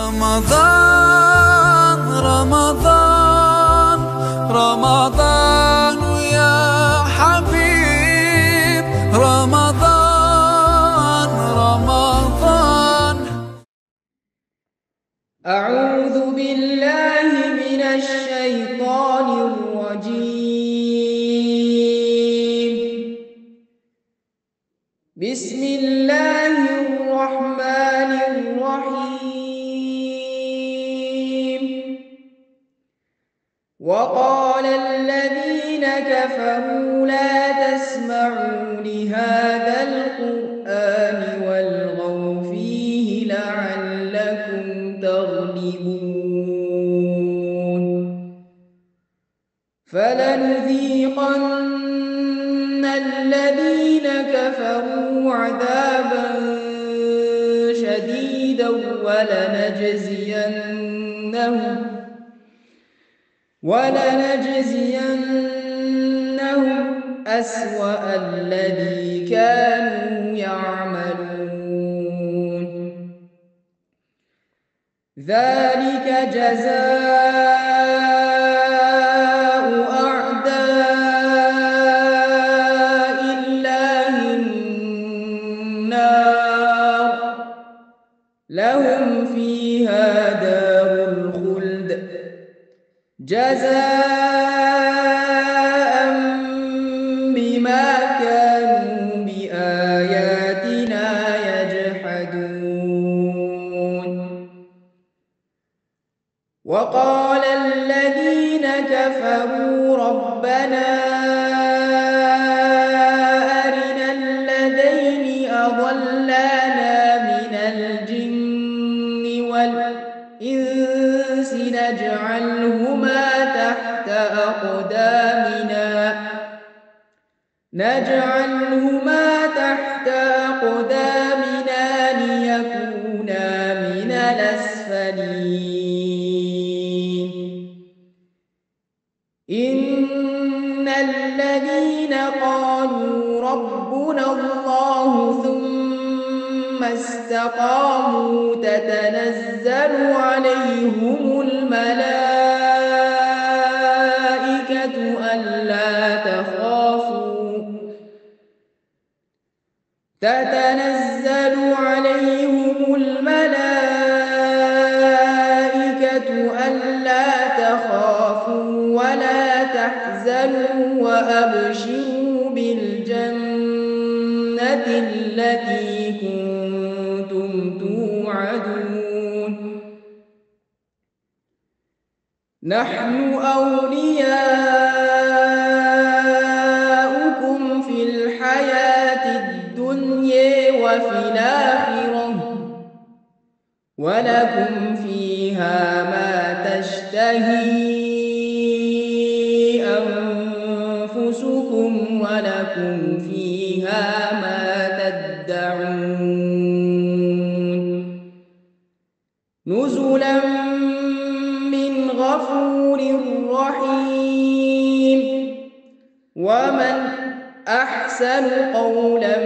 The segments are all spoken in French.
رمضان رمضان رمضان يا حبيب رمضان رمضان. أعوذ بالله من الشيطان الرجيم. بسم الله الرحمن الرحيم. وقال الذين كفروا لا تسمعوا لهذا القرآن والغوا فيه لعلكم تغلبون. فلنذيقن الذين كفروا عذابا شديدا ولنجزينهم أسوأ الذي كانوا يعملون. ذلك جزاء أعداء الله النار لهم فيها دار الخلد جزاء بما كانوا بآياتنا يجحدون. وقال الذين كفروا ربنا أرنا الذين أضلانا من الجن والإنس نجعلهما تحت أقدامنا ليكونا من الأسفلين. إن الذين قالوا ربنا الله ثم استقاموا تتنزل عليهم الملائكة ألا تخافوا ولا تحزنوا وأبشروا بالجنة التي كنتم توعدون. نحن أولياؤكم في الحياة الدنيا وفي الآخرة ولكم فيها ما تشتهي أنفسكم ولكم فيها ما تدعون. نزلا من غفور رحيم. ومن أحسن قولا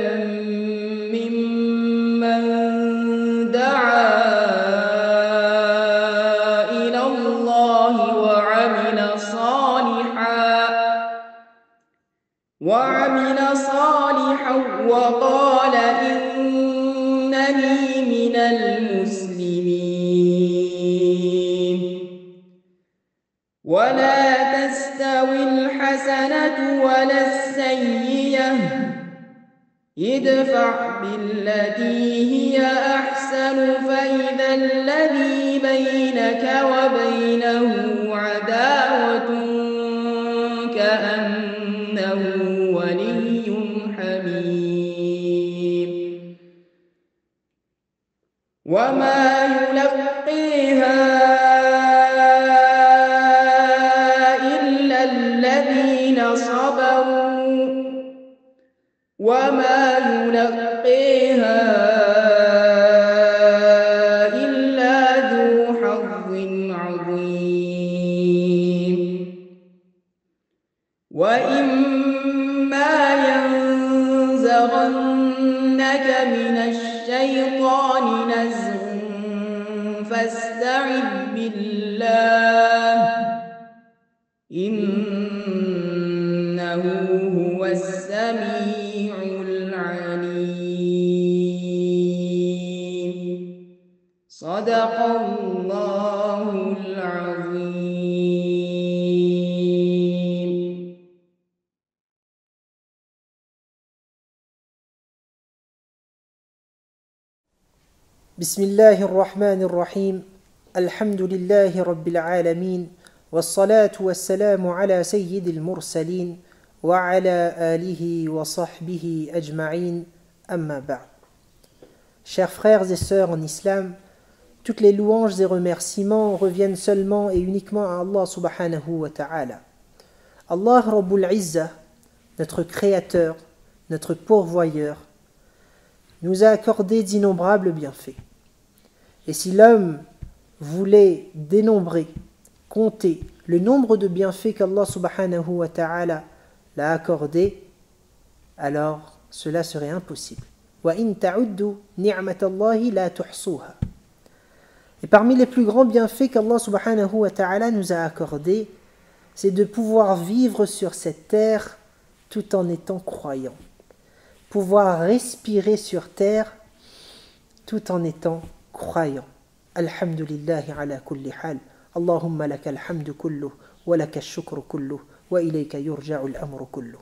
ممن دعا إلى الله وعمل صالحا وقال إنني من المسلمين. ولا تستوي الحسنة ولا السيئة ادفع بالتي هي أحسن فإذا الذي بينك وبينه عداوة كأنه ولي حميم. وما يلقيها إلا الذين صبروا وما يلقيها إلا ذو حظ عظيم. وإما ينزغنك من الشيطان نزغ فاستعذ بالله إنه هو السميع العليم صدق الله العظيم. بسم الله الرحمن الرحيم الحمد لله رب العالمين والصلاة والسلام على سيد المرسلين وعلى آله وصحبه أجمعين أما بعد. Chers frères et sœurs en islam, toutes les louanges et remerciements reviennent seulement et uniquement à Allah subhanahu wa ta'ala. Allah Rabbul Izzah, notre créateur, notre pourvoyeur, nous a accordé d'innombrables bienfaits. Et si l'homme voulait dénombrer, compter le nombre de bienfaits qu'Allah subhanahu wa ta'ala l'a accordé, alors cela serait impossible. وَإِن تَعُدُّوا نِعْمَةَ اللَّهِ لَا تُحْصُوهَا. Et parmi les plus grands bienfaits qu'Allah subhanahu wa ta'ala nous a accordés, c'est de pouvoir vivre sur cette terre tout en étant croyant. Pouvoir respirer sur terre tout en étant croyant. Alhamdulillahi ala kulli hal. Allahumma laka alhamdu kulluh wa laka al-shukru kulluh wa ilayka yurja'u al-amru kulluh.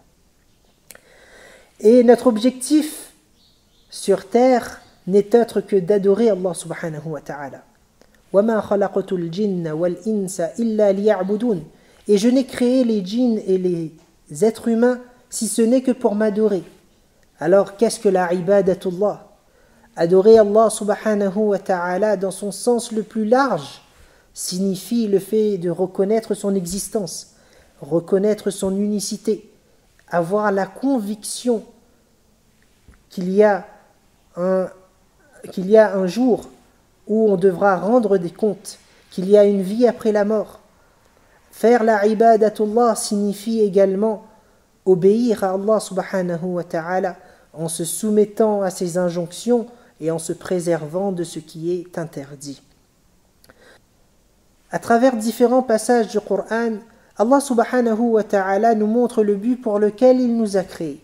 Et notre objectif sur terre n'est autre que d'adorer Allah subhanahu wa ta'ala. Wa ma khalaqtu al-jinna wal-insa illa liya'budun. Et je n'ai créé les djinns et les êtres humains si ce n'est que pour m'adorer. Alors qu'est-ce que la ibadatullah? Adorer Allah subhanahu wa ta'ala dans son sens le plus large signifie le fait de reconnaître son existence, reconnaître son unicité, avoir la conviction qu'il y a un jour où on devra rendre des comptes, qu'il y a une vie après la mort. Faire la ibadatullah signifie également obéir à Allah subhanahu wa ta'ala en se soumettant à ses injonctions et en se préservant de ce qui est interdit. À travers différents passages du Coran, Allah subhanahu wa ta'ala nous montre le but pour lequel il nous a créés.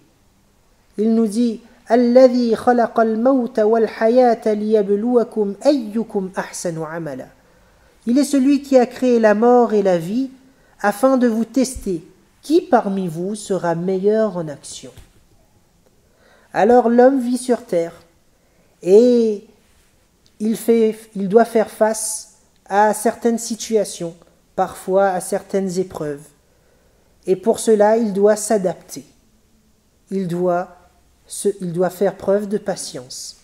Il nous dit « Alladhi khalaqa al-mawta wal-hayata liyabluwakum ayyukum ahsanu amala » Il est celui qui a créé la mort et la vie afin de vous tester. Qui parmi vous sera meilleur en action? Alors l'homme vit sur terre et il doit faire face à certaines situations, parfois à certaines épreuves. Et pour cela, il doit s'adapter. Il doit faire preuve de patience.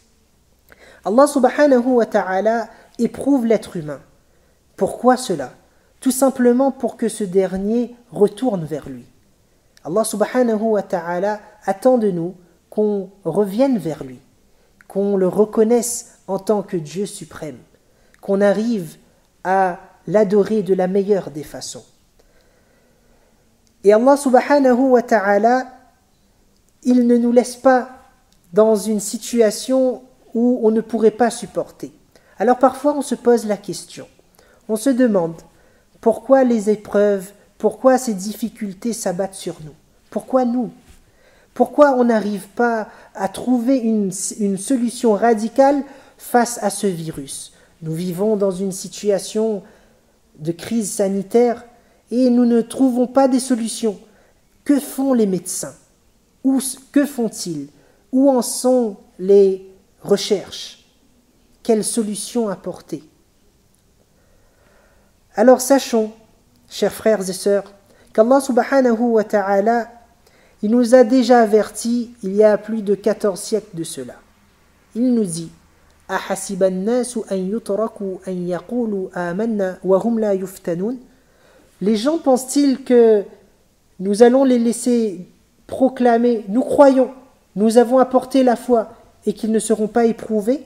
Allah subhanahu wa ta'ala éprouve l'être humain. Pourquoi cela? Tout simplement pour que ce dernier retourne vers lui. Allah subhanahu wa ta'ala attend de nous qu'on revienne vers lui, qu'on le reconnaisse en tant que Dieu suprême, qu'on arrive à l'adorer de la meilleure des façons. Et Allah subhanahu wa ta'ala, il ne nous laisse pas dans une situation où on ne pourrait pas supporter. Alors parfois on se pose la question, on se demande pourquoi les épreuves, pourquoi ces difficultés s'abattent sur nous? Pourquoi nous? Pourquoi on n'arrive pas à trouver une solution radicale face à ce virus? Nous vivons dans une situation de crise sanitaire et nous ne trouvons pas des solutions. Que font les médecins? Que font-ils? Où en sont les recherches? Quelles solutions apporter? Alors sachons, chers frères et sœurs, qu'Allah subhanahu wa ta'ala, il nous a déjà avertis il y a plus de 14 siècles de cela. Il nous dit « أَحَسِبَ النَّاسُ أَن يُتْرَكُوا أَن يَقُولُوا آمَنَّا وَهُمْ لَا يُفْتَنُونَ » Les gens pensent-ils que nous allons les laisser proclamer « Nous croyons, nous avons apporté la foi » et qu'ils ne seront pas éprouvés?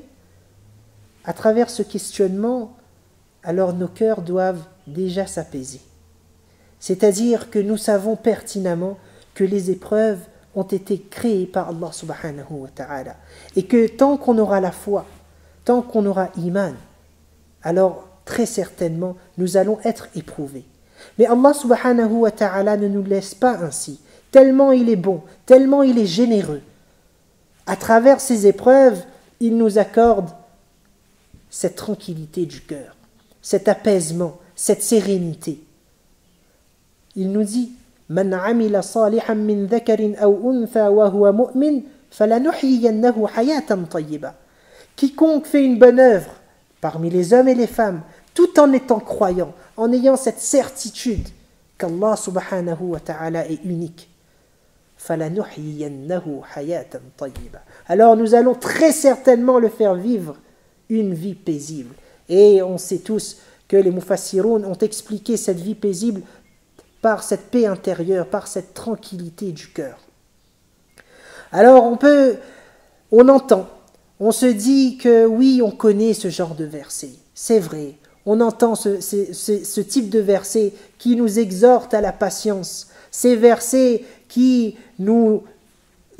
À travers ce questionnement, alors nos cœurs doivent déjà s'apaiser. C'est-à-dire que nous savons pertinemment que les épreuves ont été créées par Allah subhanahu wa ta'ala. Et que tant qu'on aura la foi, tant qu'on aura iman, alors très certainement nous allons être éprouvés. Mais Allah subhanahu wa ta'ala ne nous laisse pas ainsi, tellement il est bon, tellement il est généreux. À travers ces épreuves, il nous accorde cette tranquillité du cœur, cet apaisement, cette sérénité. Il nous dit Man amila salihan min dhakarin aw untha wa huwa mu'min falanuhyiyannahu hayatan tayyiba. Quiconque fait une bonne œuvre parmi les hommes et les femmes, tout en étant croyant, en ayant cette certitude qu'Allah subhanahu wa ta'ala est unique. فَلَنُحْيِيَنَّهُ حَيَاةً طَيِّبًا. Alors nous allons très certainement le faire vivre une vie paisible. Et on sait tous que les mufassiroun ont expliqué cette vie paisible par cette paix intérieure, par cette tranquillité du cœur. Alors on entend, on se dit que oui, on connaît ce genre de verset. C'est vrai, on entend ce type de verset qui nous exhorte à la patience. Ces versets qui nous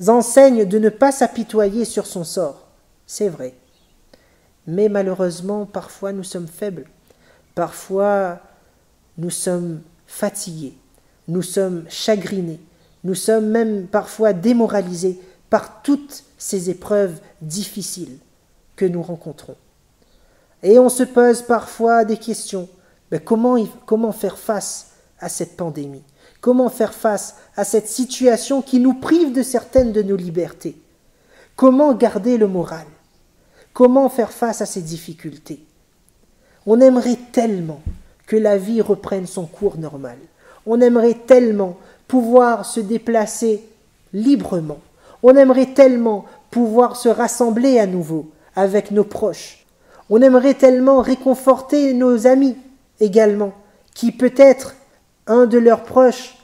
enseignent de ne pas s'apitoyer sur son sort. C'est vrai. Mais malheureusement, parfois nous sommes faibles. Parfois nous sommes fatigués. Nous sommes chagrinés. Nous sommes même parfois démoralisés par toutes ces épreuves difficiles que nous rencontrons. Et on se pose parfois des questions. Mais comment faire face à cette pandémie ? Comment faire face à cette situation qui nous prive de certaines de nos libertés? Comment garder le moral? Comment faire face à ces difficultés? On aimerait tellement que la vie reprenne son cours normal. On aimerait tellement pouvoir se déplacer librement. On aimerait tellement pouvoir se rassembler à nouveau avec nos proches. On aimerait tellement réconforter nos amis également, qui peut-être un de leurs proches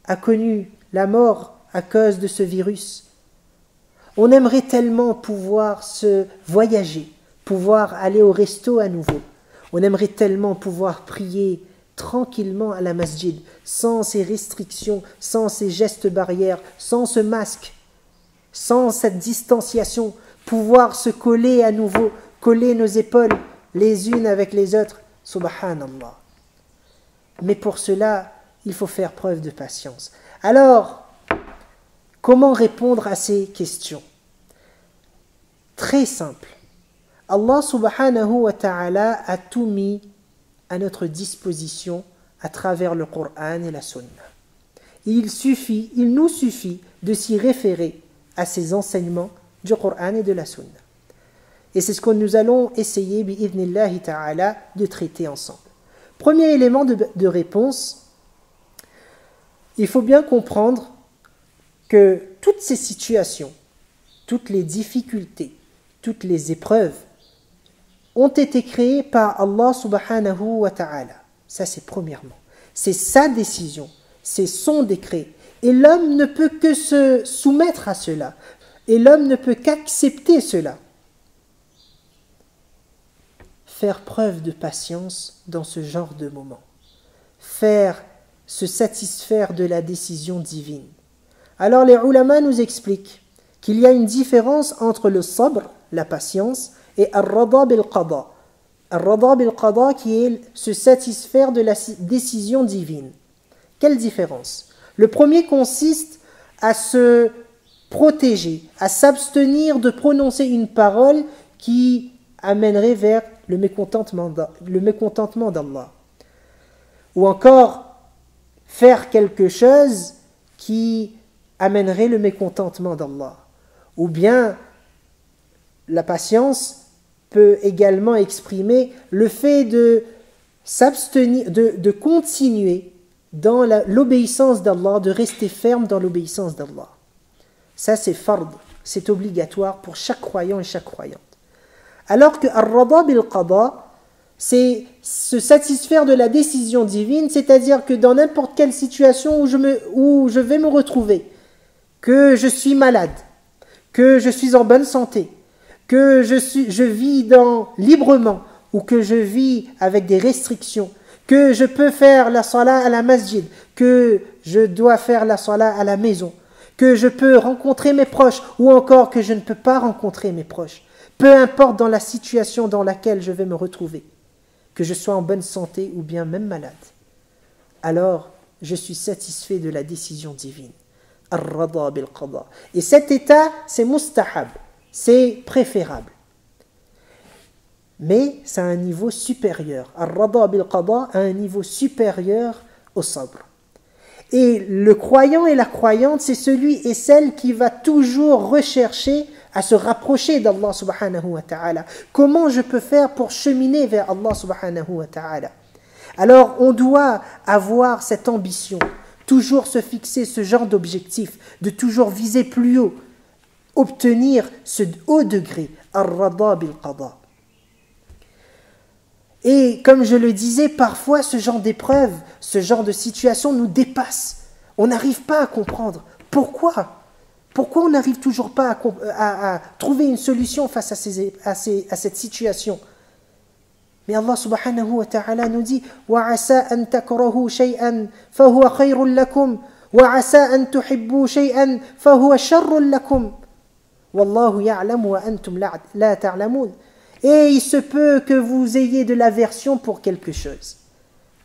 a connu la mort à cause de ce virus. On aimerait tellement pouvoir se voyager, pouvoir aller au resto à nouveau. On aimerait tellement pouvoir prier tranquillement à la masjid, sans ces restrictions, sans ces gestes barrières, sans ce masque, sans cette distanciation, pouvoir se coller à nouveau, coller nos épaules les unes avec les autres. Subhanallah. Mais pour cela, il faut faire preuve de patience. Alors, comment répondre à ces questions? Très simple. Allah subhanahu wa ta'ala a tout mis à notre disposition à travers le Coran et la Sunna. Il nous suffit de s'y référer à ces enseignements du Coran et de la Sunna. Et c'est ce que nous allons essayer, bi'idhnillahi ta'ala, de traiter ensemble. Premier élément de réponse, il faut bien comprendre que toutes ces situations, toutes les difficultés, toutes les épreuves ont été créées par Allah subhanahu wa ta'ala. Ça c'est premièrement. C'est sa décision, c'est son décret. Et l'homme ne peut que se soumettre à cela. Et l'homme ne peut qu'accepter cela. Faire preuve de patience dans ce genre de moment. Se satisfaire de la décision divine. Alors les ulama nous expliquent qu'il y a une différence entre le sabr, la patience, et ar-rada bil-qada. Ar-rada bil-qada qui est se satisfaire de la décision divine. Quelle différence? Le premier consiste à se protéger, à s'abstenir de prononcer une parole qui amènerait vers le mécontentement d'Allah. Ou encore faire quelque chose qui amènerait le mécontentement d'Allah. Ou bien la patience peut également exprimer le fait de s'abstenir, de continuer dans l'obéissance d'Allah, de rester ferme dans l'obéissance d'Allah. Ça c'est fard, c'est obligatoire pour chaque croyant et chaque croyante. Alors que ar-rada bil-qada, c'est se satisfaire de la décision divine, c'est-à-dire que dans n'importe quelle situation où je vais me retrouver, que je suis malade, que je suis en bonne santé, que je vis librement ou que je vis avec des restrictions, que je peux faire la salat à la masjid, que je dois faire la salat à la maison, que je peux rencontrer mes proches ou encore que je ne peux pas rencontrer mes proches, peu importe dans la situation dans laquelle je vais me retrouver, que je sois en bonne santé ou bien même malade, alors je suis satisfait de la décision divine. Ar-rada bil-qada. Et cet état, c'est mustahab, c'est préférable. Mais c'est à un niveau supérieur. Ar-rada bil-qada à un niveau supérieur au sabr. Et le croyant et la croyante, c'est celui et celle qui va toujours rechercher à se rapprocher d'Allah subhanahu wa ta'ala. Comment je peux faire pour cheminer vers Allah subhanahu wa ta'ala? Alors on doit avoir cette ambition, toujours se fixer ce genre d'objectif, de toujours viser plus haut, obtenir ce haut degré, ar-rada bil-qada. Et comme je le disais, parfois ce genre d'épreuve, ce genre de situation nous dépasse. On n'arrive pas à comprendre. Pourquoi on n'arrive toujours pas à trouver une solution face à cette situation? Mais Allah subhanahu wa ta'ala nous dit وَعَسَىٰ أَن تَكْرَهُوا شَيْئًا فَهُوَ خَيْرٌ لَكُمْ وَعَسَىٰ أَن تُحِبُّوا شَيْئًا فَهُوَ شَرٌ لَكُمْ وَاللَّهُ يَعْلَمُ وَأَنْتُمْ لَا تَعْلَمُونَ. Et il se peut que vous ayez de l'aversion pour quelque chose,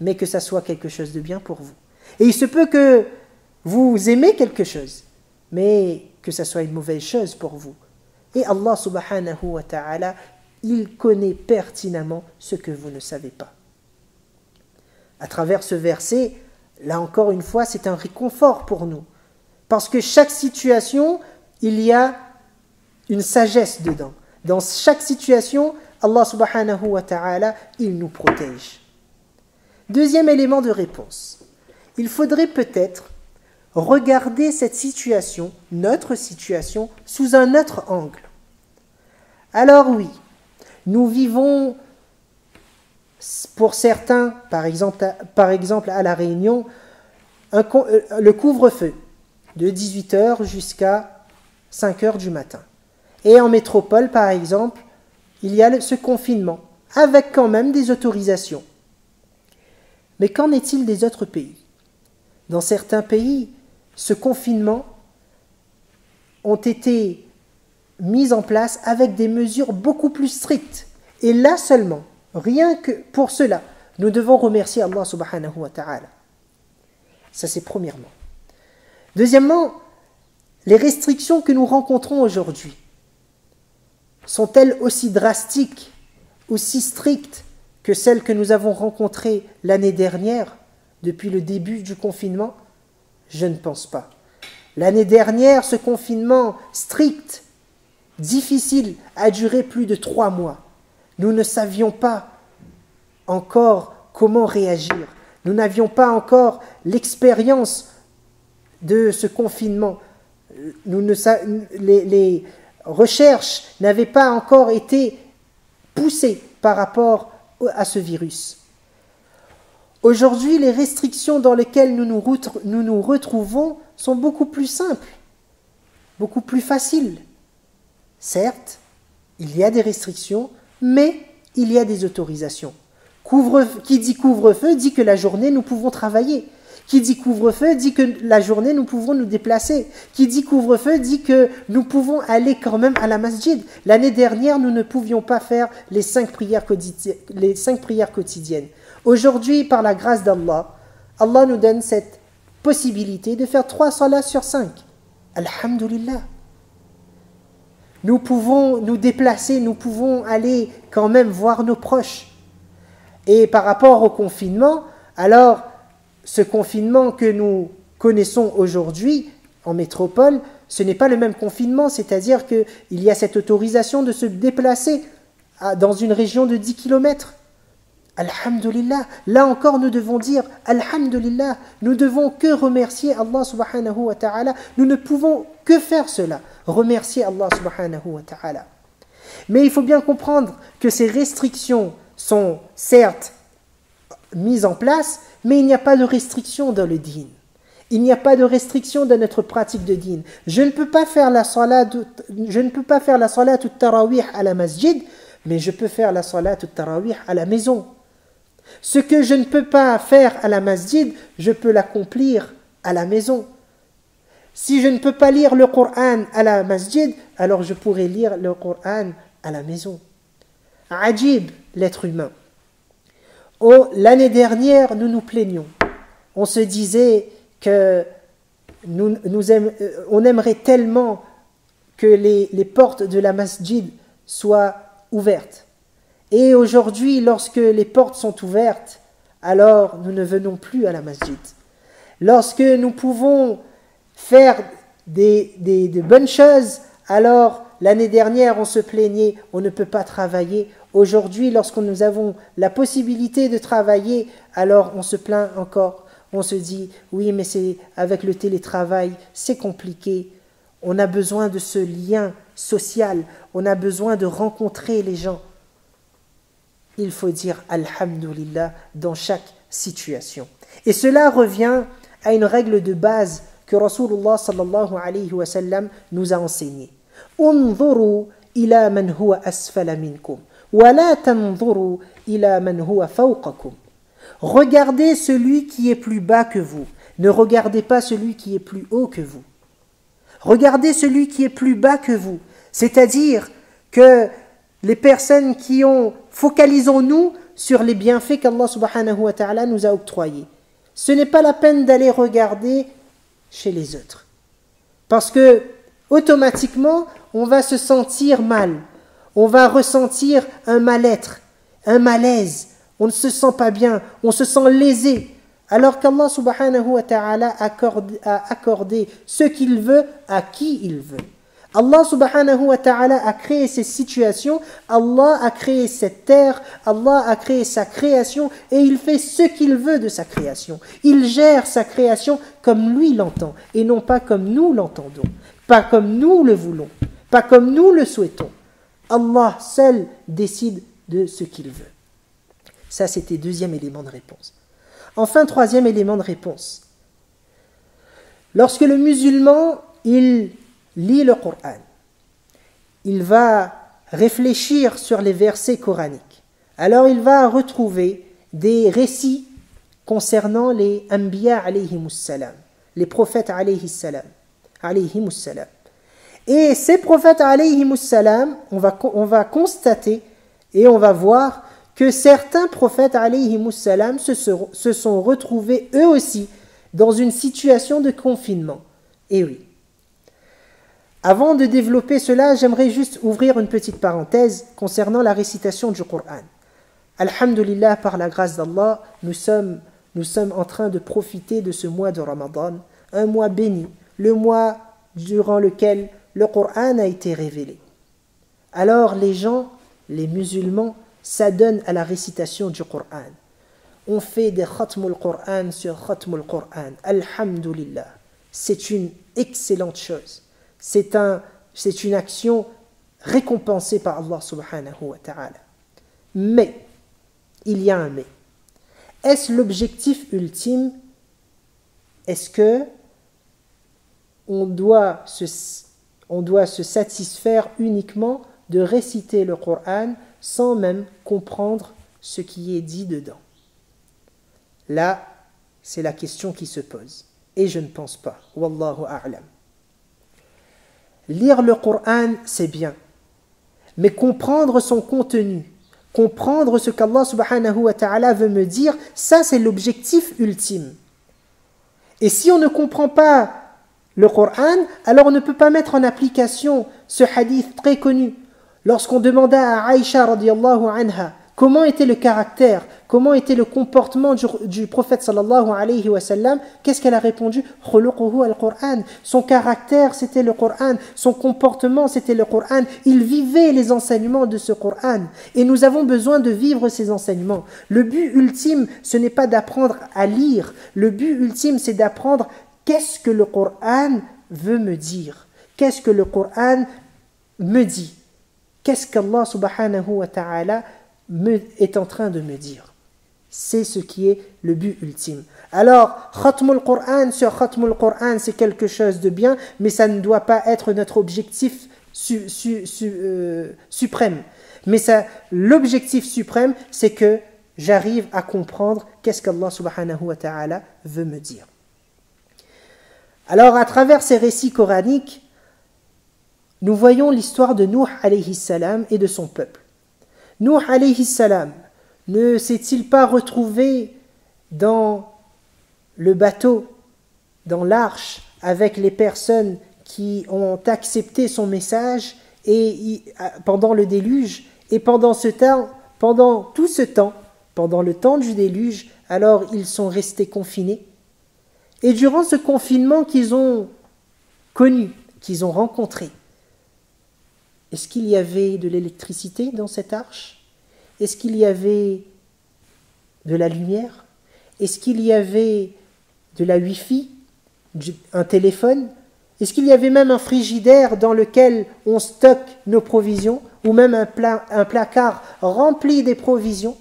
mais que ça soit quelque chose de bien pour vous. Et il se peut que vous aimez quelque chose, mais que ça soit une mauvaise chose pour vous. Et Allah subhanahu wa ta'ala, il connaît pertinemment ce que vous ne savez pas. À travers ce verset, là encore une fois, c'est un réconfort pour nous. Parce que chaque situation, il y a une sagesse dedans. Dans chaque situation, Allah subhanahu wa ta'ala, il nous protège. Deuxième élément de réponse. Il faudrait peut-être regarder cette situation, notre situation, sous un autre angle. Alors oui, nous vivons, pour certains, par exemple à La Réunion, le couvre-feu de 18h jusqu'à 5h du matin. Et en métropole, par exemple, il y a ce confinement, avec quand même des autorisations. Mais qu'en est-il des autres pays? Dans certains pays, ce confinement ont été mis en place avec des mesures beaucoup plus strictes. Et là seulement, rien que pour cela, nous devons remercier Allah subhanahu wa ta'ala. Ça c'est premièrement. Deuxièmement, les restrictions que nous rencontrons aujourd'hui, sont-elles aussi drastiques, aussi strictes que celles que nous avons rencontrées l'année dernière, depuis le début du confinement? Je ne pense pas. L'année dernière, ce confinement strict, difficile, a duré plus de 3 mois. Nous ne savions pas encore comment réagir. Nous n'avions pas encore l'expérience de ce confinement. Les recherches n'avaient pas encore été poussées par rapport à ce virus. Aujourd'hui, les restrictions dans lesquelles nous nous retrouvons sont beaucoup plus simples, beaucoup plus faciles. Certes, il y a des restrictions, mais il y a des autorisations. Qui dit couvre-feu dit que la journée nous pouvons travailler. Qui dit couvre-feu dit que la journée nous pouvons nous déplacer. Qui dit couvre-feu dit que nous pouvons aller quand même à la masjid. L'année dernière, nous ne pouvions pas faire les 5 prières quotidiennes. Aujourd'hui, par la grâce d'Allah, Allah nous donne cette possibilité de faire 3 salats sur 5. Alhamdulillah. Nous pouvons nous déplacer, nous pouvons aller quand même voir nos proches. Et par rapport au confinement, alors ce confinement que nous connaissons aujourd'hui en métropole, ce n'est pas le même confinement, c'est-à-dire qu'il y a cette autorisation de se déplacer dans une région de 10 km. Alhamdulillah. Là encore, nous devons dire Alhamdulillah. Nous devons que remercier Allah subhanahu wa ta'ala. Nous ne pouvons que faire cela. Remercier Allah subhanahu wa ta'ala. Mais il faut bien comprendre que ces restrictions sont certes mises en place, mais il n'y a pas de restriction dans le dîn. Il n'y a pas de restriction dans notre pratique de dîn. Je ne peux pas faire la salat tout tarawih à la masjid, mais je peux faire la salat tout tarawih à la maison. Ce que je ne peux pas faire à la masjid, je peux l'accomplir à la maison. Si je ne peux pas lire le Coran à la masjid, alors je pourrais lire le Coran à la maison. Ajib, l'être humain. Oh, l'année dernière, nous nous plaignions. On se disait que on aimerait tellement que les portes de la masjid soient ouvertes. Et aujourd'hui, lorsque les portes sont ouvertes, alors nous ne venons plus à la masjid. Lorsque nous pouvons faire de bonnes choses, alors l'année dernière on se plaignait, on ne peut pas travailler. Aujourd'hui, lorsque nous avons la possibilité de travailler, alors on se plaint encore. On se dit, oui, mais c'est avec le télétravail, c'est compliqué. On a besoin de ce lien social, on a besoin de rencontrer les gens. Il faut dire Alhamdulillah dans chaque situation. Et cela revient à une règle de base que Rasulullah sallallahu alayhi wa sallam nous a enseignée. Unzuru ila man huwa asfala minkum, wa la tanzuru ila man huwa fawqakum. Regardez celui qui est plus bas que vous. Ne regardez pas celui qui est plus haut que vous. Regardez celui qui est plus bas que vous. C'est-à-dire que les personnes qui ont... Focalisons-nous sur les bienfaits qu'Allah subhanahu wa ta'ala nous a octroyés. Ce n'est pas la peine d'aller regarder chez les autres. Parce que, automatiquement, on va se sentir mal. On va ressentir un mal-être, un malaise. On ne se sent pas bien, on se sent lésé. Alors qu'Allah subhanahu wa ta'ala a accordé ce qu'il veut à qui il veut. Allah subhanahu wa ta'ala a créé ces situations, Allah a créé cette terre, Allah a créé sa création et il fait ce qu'il veut de sa création. Il gère sa création comme lui l'entend et non pas comme nous l'entendons, pas comme nous le voulons, pas comme nous le souhaitons. Allah seul décide de ce qu'il veut. Ça, c'était deuxième élément de réponse. Enfin, troisième élément de réponse. Lorsque le musulman, il lit le Coran, il va réfléchir sur les versets coraniques. Alors, il va retrouver des récits concernant les Anbiya alayhimus salam, les prophètes alayhimus salam. Et ces prophètes alayhimus salam, on va constater et on va voir que certains prophètes alayhimus salam se sont retrouvés eux aussi dans une situation de confinement. Et oui. Avant de développer cela, j'aimerais juste ouvrir une petite parenthèse concernant la récitation du Coran. Alhamdulillah, par la grâce d'Allah, nous sommes en train de profiter de ce mois de Ramadan, un mois béni, le mois durant lequel le Coran a été révélé. Alors les gens, les musulmans, s'adonnent à la récitation du Coran. On fait des khatmul Coran sur khatmul Coran. Alhamdulillah. C'est une excellente chose. C'est une action récompensée par Allah subhanahu wa ta'ala. Mais, il y a un mais. Est-ce l'objectif ultime? Est-ce que on doit se satisfaire uniquement de réciter le Coran sans même comprendre ce qui est dit dedans? Là, c'est la question qui se pose. Et je ne pense pas. Wallahu a'lam. Lire le Coran, c'est bien. Mais comprendre son contenu, comprendre ce qu'Allah subhanahu wa ta'ala veut me dire, ça c'est l'objectif ultime. Et si on ne comprend pas le Coran, alors on ne peut pas mettre en application ce hadith très connu. Lorsqu'on demanda à Aïcha radiyallahu anha comment était le caractère, comment était le comportement du prophète sallallahu alayhi wa sallam, qu'est-ce qu'elle a répondu? Khuluquhu al-Qur'an. Son caractère c'était le Coran, son comportement c'était le Coran. Il vivait les enseignements de ce Coran et nous avons besoin de vivre ces enseignements. Le but ultime, ce n'est pas d'apprendre à lire, le but ultime c'est d'apprendre qu'est-ce que le Coran veut me dire, qu'est-ce que le Coran me dit, qu'est-ce qu'Allah subhanahu wa ta'ala est en train de me dire. C'est ce qui est le but ultime. Alors, khatmul Qur'an sur khatmul Qur'an, c'est quelque chose de bien, mais ça ne doit pas être notre objectif suprême. Mais l'objectif suprême, c'est que j'arrive à comprendre qu'est-ce qu'Allah subhanahu wa ta'ala veut me dire. Alors, à travers ces récits coraniques, nous voyons l'histoire de Nuh alayhi salam et de son peuple. Nuh alayhi salam ne s'est-il pas retrouvé dans le bateau, dans l'arche, avec les personnes qui ont accepté son message et pendant le déluge, et pendant tout ce temps, pendant le temps du déluge, alors ils sont restés confinés. Et durant ce confinement qu'ils ont connu, qu'ils ont rencontré, est-ce qu'il y avait de l'électricité dans cette arche? Est-ce qu'il y avait de la lumière? Est-ce qu'il y avait de la Wi-Fi, un téléphone? Est-ce qu'il y avait même un frigidaire dans lequel on stocke nos provisions? Ou même un placard rempli des provisions?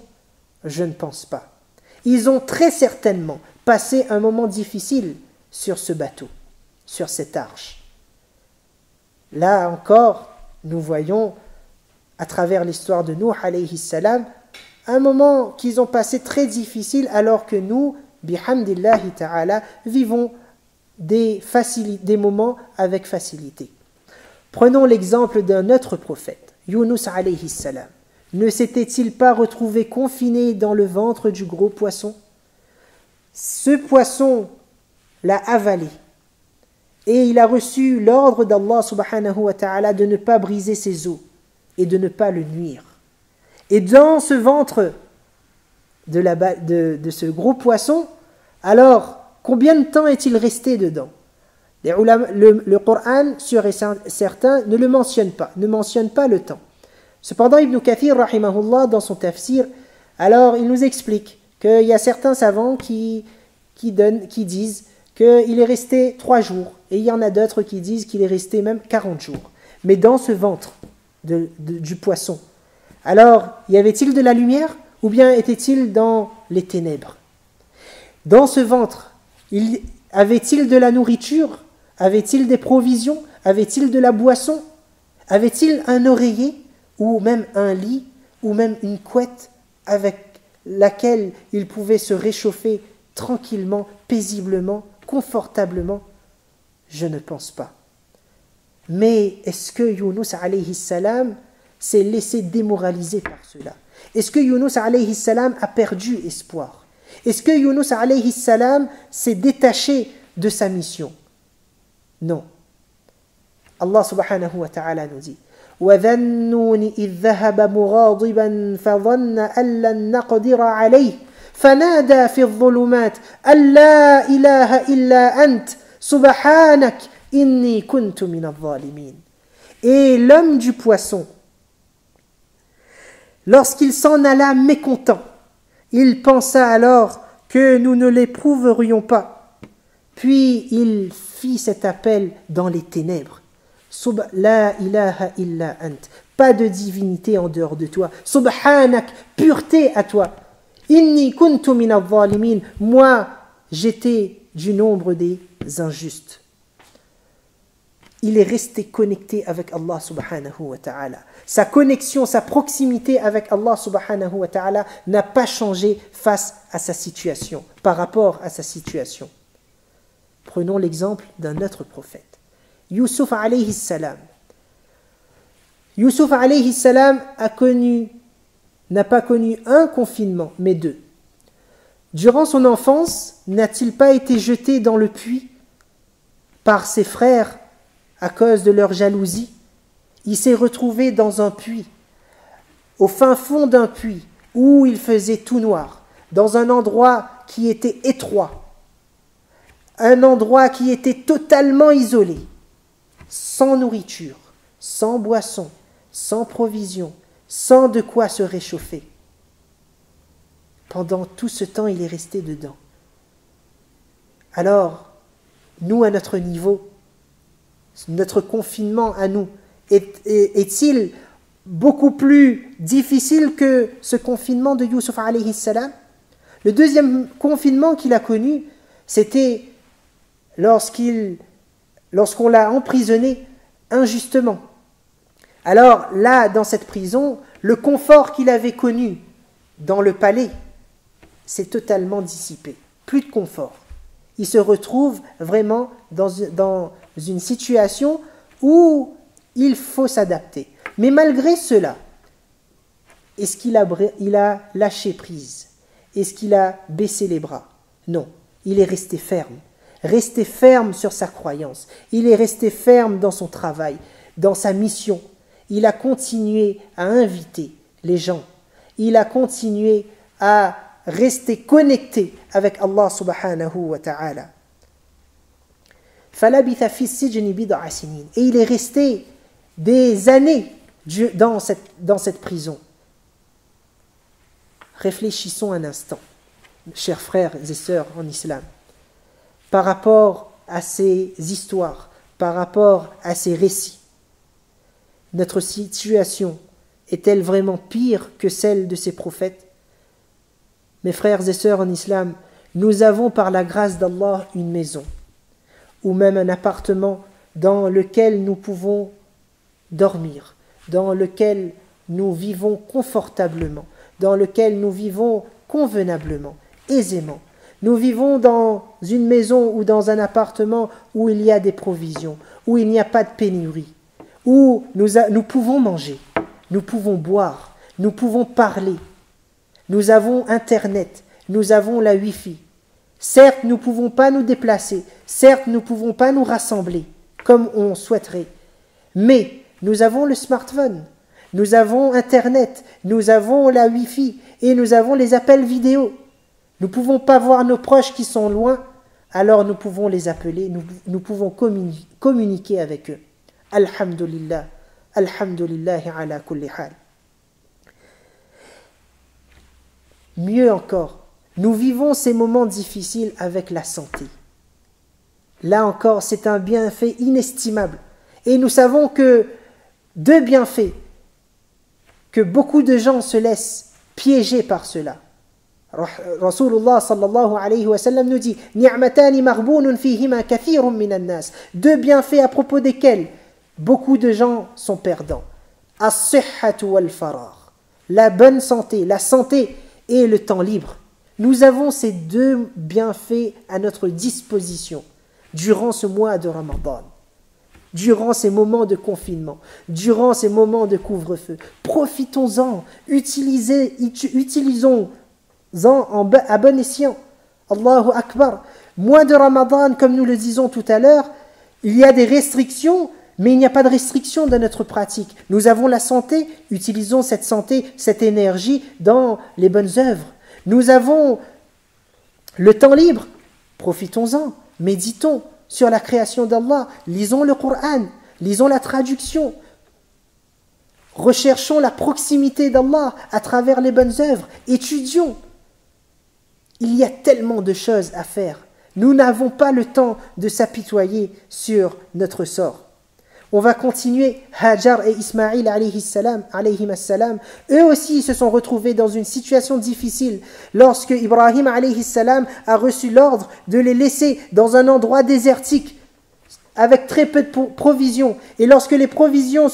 Je ne pense pas. Ils ont très certainement passé un moment difficile sur ce bateau, sur cette arche. Là encore, nous voyons, à travers l'histoire de Nuh alayhi salam, un moment qu'ils ont passé très difficile, alors que nous, bihamdillahi ta'ala, vivons des moments avec facilité. Prenons l'exemple d'un autre prophète, Yunus alayhi salam. Ne s'était-il pas retrouvé confiné dans le ventre du gros poisson? Ce poisson l'a avalé et il a reçu l'ordre d'Allah subhanahu wa ta'ala de ne pas briser ses os et de ne pas le nuire. Et dans ce ventre de ce gros poisson, alors combien de temps est-il resté dedans? Le Coran, sûr et certain, ne le mentionne pas, ne mentionne pas le temps. Cependant, Ibn Kathir, rahimahullah, dans son tafsir, alors il nous explique qu'il y a certains savants qui disent qu'il est resté 3 jours, et il y en a d'autres qui disent qu'il est resté même 40 jours. Mais dans ce ventre du poisson, alors, y avait-il de la lumière, ou bien était-il dans les ténèbres? Dans ce ventre, avait-il de la nourriture? Avait-il des provisions? Avait-il de la boisson? Avait-il un oreiller? Ou même un lit? Ou même une couette avec laquelle il pouvait se réchauffer tranquillement, paisiblement, confortablement? Je ne pense pas. Mais est-ce que Yunus alayhi salam s'est laissé démoraliser par cela? Est-ce que Yunus alayhi salam a perdu espoir? Est-ce que Yunus alayhi salam s'est détaché de sa mission? Non. Allah subhanahu wa ta'ala nous dit: وَذَا النُّونِ إِذْ ذَهَبَ مُغَاضِبًا فَظَنَّ أَن لَّن نَّقْدِرَ عَلَيْهِ فَنَادَى فِي الظُّلُمَاتِ أَن لَّا إِلَٰهَ إِلَّا أَنتَ سُبْحَانَكَ إِنِّي كُنتُ مِنَ الظَّالِمِينَ. Et l'homme du poisson, lorsqu'il s'en alla mécontent, il pensa alors que nous ne l'éprouverions pas. Puis il fit cet appel dans les ténèbres. La ilaha illa ant. Pas de divinité en dehors de toi. Subhanak, pureté à toi. Inni kuntu min al-zalimin. Moi, j'étais du nombre des injustes. Il est resté connecté avec Allah subhanahu wa ta'ala. Sa connexion, sa proximité avec Allah subhanahu wa ta'ala n'a pas changé face à sa situation, par rapport à sa situation. Prenons l'exemple d'un autre prophète, Yusuf alayhi salam. Yusuf alayhi salam n'a pas connu un confinement, mais 2. Durant son enfance, n'a-t-il pas été jeté dans le puits par ses frères à cause de leur jalousie? Il s'est retrouvé dans un puits, au fin fond d'un puits, où il faisait tout noir, dans un endroit qui était étroit, un endroit qui était totalement isolé, sans nourriture, sans boisson, sans provision, sans de quoi se réchauffer. Pendant tout ce temps, il est resté dedans. Alors, nous, à notre niveau, notre confinement à nous, est-il beaucoup plus difficile que ce confinement de Yusuf alayhi salam? Le deuxième confinement qu'il a connu, c'était lorsqu'on l'a emprisonné injustement. Alors là, dans cette prison, le confort qu'il avait connu dans le palais s'est totalement dissipé. Plus de confort. Il se retrouve vraiment dans une situation où il faut s'adapter. Mais malgré cela, est-ce qu'il a lâché prise? Est-ce qu'il a baissé les bras? Non, il est resté ferme sur sa croyance. Il est resté ferme dans son travail, dans sa mission. Il a continué à inviter les gens. Il a continué à rester connecté avec Allah subhanahu wa ta'ala. Et il est resté des années dans cette prison. Réfléchissons un instant, chers frères et sœurs en islam, par rapport à ces histoires, par rapport à ces récits. Notre situation est-elle vraiment pire que celle de ces prophètes? Mes frères et sœurs en islam, nous avons par la grâce d'Allah une maison, ou même un appartement dans lequel nous pouvons dormir, dans lequel nous vivons confortablement, dans lequel nous vivons convenablement, aisément. Nous vivons dans une maison ou dans un appartement où il y a des provisions, où il n'y a pas de pénurie, où nous pouvons manger, nous pouvons boire, nous pouvons parler. Nous avons Internet, nous avons la Wi-Fi. Certes, nous ne pouvons pas nous déplacer, certes, nous ne pouvons pas nous rassembler comme on souhaiterait, mais nous avons le smartphone, nous avons Internet, nous avons la Wi-Fi et nous avons les appels vidéo. Nous ne pouvons pas voir nos proches qui sont loin, alors nous pouvons les appeler, nous pouvons communiquer avec eux. Alhamdulillah, alhamdulillah ala kulli hal. Mieux encore, nous vivons ces moments difficiles avec la santé. Là encore, c'est un bienfait inestimable. Et nous savons que deux bienfaits, que beaucoup de gens se laissent piéger par cela. Rasulullah sallallahu alayhi wa sallam nous dit « Ni'matani maghbounun fihima kathirun minan nas » Deux bienfaits à propos desquels beaucoup de gens sont perdants. « As-sihhatu wal-farar » La bonne santé, la santé et le temps libre. Nous avons ces deux bienfaits à notre disposition durant ce mois de Ramadan, durant ces moments de confinement, durant ces moments de couvre-feu. Profitons-en, utilisons-en à bon escient. Allahu Akbar. Mois de Ramadan, comme nous le disons tout à l'heure, il y a des restrictions, mais il n'y a pas de restriction dans notre pratique. Nous avons la santé, utilisons cette santé, cette énergie dans les bonnes œuvres. Nous avons le temps libre, profitons-en, méditons sur la création d'Allah, lisons le Coran, lisons la traduction, recherchons la proximité d'Allah à travers les bonnes œuvres, étudions. Il y a tellement de choses à faire. Nous n'avons pas le temps de s'apitoyer sur notre sort. On va continuer. Hajar et Ismaïl alayhim assalam, eux aussi se sont retrouvés dans une situation difficile lorsque Ibrahim alayhi salam a reçu l'ordre de les laisser dans un endroit désertique avec très peu de provisions. Et lorsque les provisions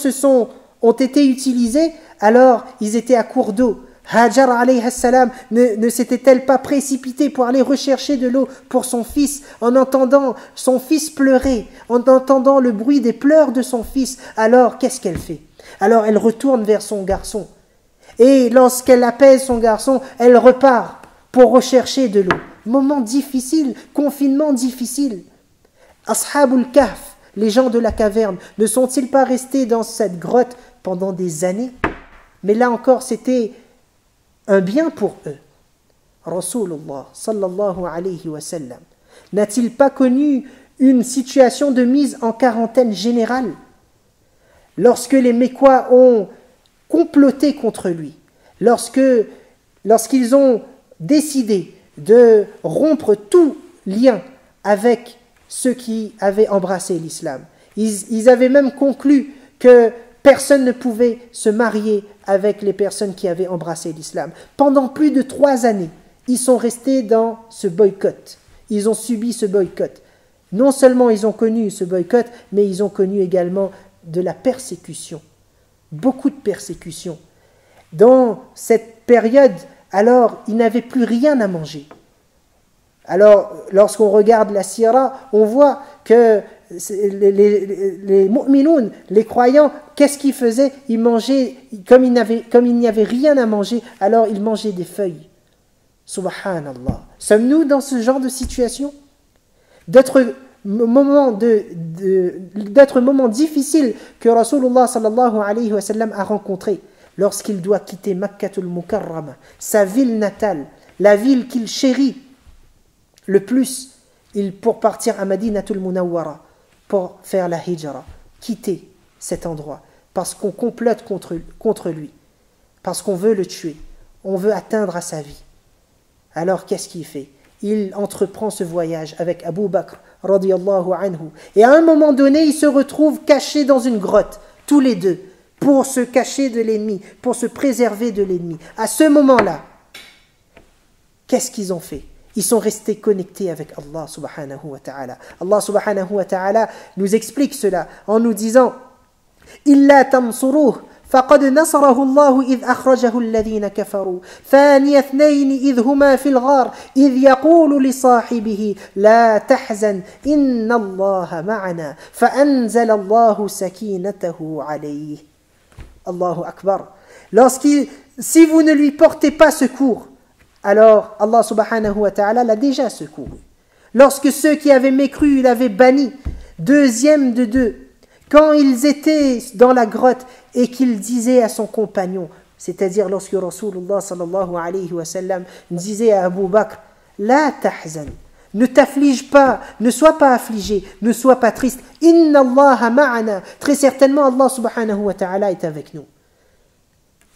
ont été utilisées, alors ils étaient à court d'eau. Hajar alayhi salam ne s'était-elle pas précipitée pour aller rechercher de l'eau pour son fils en entendant son fils pleurer, en entendant le bruit des pleurs de son fils? Alors qu'est-ce qu'elle fait? Alors elle retourne vers son garçon et lorsqu'elle apaise son garçon, elle repart pour rechercher de l'eau. Moment difficile, confinement difficile. Ashabul Kahf, les gens de la caverne, ne sont-ils pas restés dans cette grotte pendant des années? Mais là encore, c'était un bien pour eux. Rasulullah sallallahu alayhi wa sallam n'a-t-il pas connu une situation de mise en quarantaine générale lorsque les Mécois ont comploté contre lui, lorsqu'ils ont décidé de rompre tout lien avec ceux qui avaient embrassé l'islam? Ils avaient même conclu que personne ne pouvait se marier avec les personnes qui avaient embrassé l'islam. Pendant plus de 3 années, ils sont restés dans ce boycott. Ils ont subi ce boycott. Non seulement ils ont connu ce boycott, mais ils ont connu également de la persécution. Beaucoup de persécution. Dans cette période, alors, ils n'avaient plus rien à manger. Alors, lorsqu'on regarde la sira, on voit que les mu'minoun, les croyants, qu'est-ce qu'ils faisaient? Ils mangeaient, comme il n'y avait rien à manger, alors ils mangeaient des feuilles. Subhanallah. Sommes-nous dans ce genre de situation? D'être moment difficile que Rasulullah sallallahu alayhi wa sallam a rencontré lorsqu'il doit quitter Makkatul Mukarrama, sa ville natale, la ville qu'il chérit le plus, pour partir à Madinatul Munawwara, pour faire la hijra, quitter cet endroit, parce qu'on complote contre lui, parce qu'on veut le tuer, on veut atteindre à sa vie. Alors qu'est-ce qu'il fait? Il entreprend ce voyage avec Abu Bakr, radiyallahu anhu. Et à un moment donné, ils se retrouvent cachés dans une grotte, tous les deux, pour se cacher de l'ennemi, pour se préserver de l'ennemi. À ce moment-là, qu'est-ce qu'ils ont fait? Ils sont restés connectés avec Allah subhanahu wa ta'ala. Allah subhanahu wa ta'ala nous explique cela en nous disant « Illa tansuruh » فقد نصره الله إذ أخرجه الذين كفروا ثاني اثنين إذ هما في الغار إذ يقول لصاحبه لا تحزن إن الله معنا فأنزل الله سكينته عليه. Allahu Akbar. Si vous ne lui portez pas secours, alors Allah subhanahu wa ta'ala l'a déjà secouru. Lorsque ceux qui avaient mécru l'avaient banni, deuxième de deux, quand ils étaient dans la grotte et qu'il disait à son compagnon, c'est-à-dire lorsque Rasulullah sallallahu alayhi wa sallam disait à Abu Bakr, la tahzan, ne t'afflige pas, ne sois pas affligé, ne sois pas triste, inna Allah ma'ana, très certainement Allah subhanahu wa ta'ala est avec nous.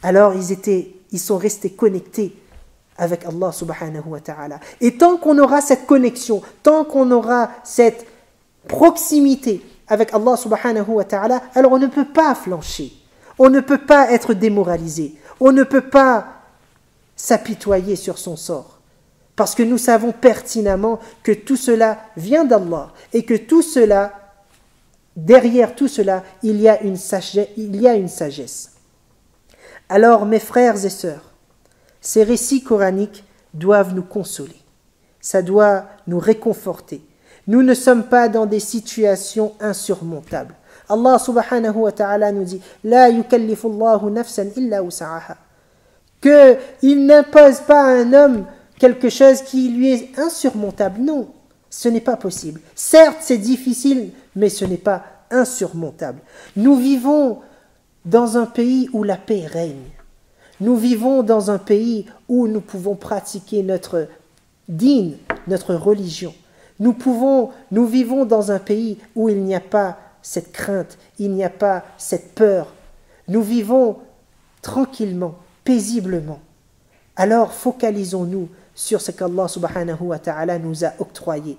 Alors ils sont restés connectés avec Allah subhanahu wa ta'ala. Et tant qu'on aura cette connexion, tant qu'on aura cette proximité avec Allah subhanahu wa ta'ala, alors on ne peut pas flancher, on ne peut pas être démoralisé, on ne peut pas s'apitoyer sur son sort. Parce que nous savons pertinemment que tout cela vient d'Allah et que tout cela, derrière tout cela, il y a une sagesse. Alors mes frères et sœurs, ces récits coraniques doivent nous consoler, ça doit nous réconforter. Nous ne sommes pas dans des situations insurmontables. Allah subhanahu wa ta'ala nous dit « La yukallifu Allahu nafsan illa wus'aha » qu'il n'impose pas à un homme quelque chose qui lui est insurmontable. Non, ce n'est pas possible. Certes, c'est difficile, mais ce n'est pas insurmontable. Nous vivons dans un pays où la paix règne. Nous vivons dans un pays où nous pouvons pratiquer notre dîn, notre religion. Nous vivons dans un pays où il n'y a pas cette crainte, il n'y a pas cette peur. Nous vivons tranquillement, paisiblement. Alors focalisons-nous sur ce qu'Allah subhanahu wa ta'ala nous a octroyé.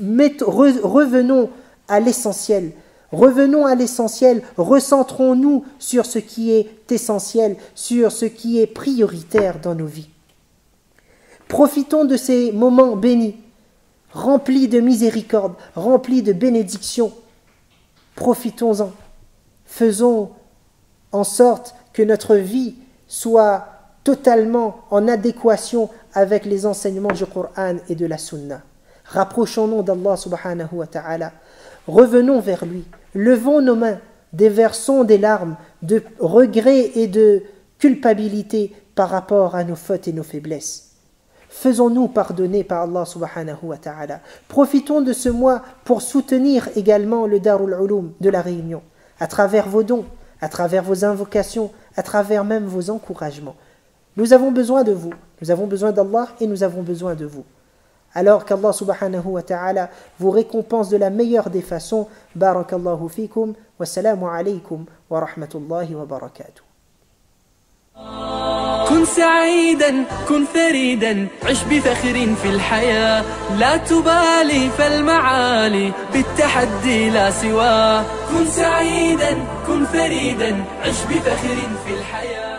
Revenons à l'essentiel. Revenons à l'essentiel, recentrons-nous sur ce qui est essentiel, sur ce qui est prioritaire dans nos vies. Profitons de ces moments bénis, remplis de miséricorde, remplis de bénédictions. Profitons-en. Faisons en sorte que notre vie soit totalement en adéquation avec les enseignements du Coran et de la Sunna. Rapprochons-nous d'Allah subhanahu wa ta'ala. Revenons vers lui. Levons nos mains, déversons des larmes de regret et de culpabilité par rapport à nos fautes et nos faiblesses. Faisons-nous pardonner par Allah subhanahu wa ta'ala. Profitons de ce mois pour soutenir également le Darul Ulum de la Réunion, à travers vos dons, à travers vos invocations, à travers même vos encouragements. Nous avons besoin de vous, nous avons besoin d'Allah et nous avons besoin de vous. Alors qu'Allah subhanahu wa ta'ala vous récompense de la meilleure des façons. Barakallahu fikum, wassalamu alaykum wa rahmatullahi wa barakatuh. كن سعيدا كن فريدا عش بفخر في الحياة لا تبالي فالمعالي بالتحدي لا سواه كن سعيدا كن فريدا عش بفخر في الحياة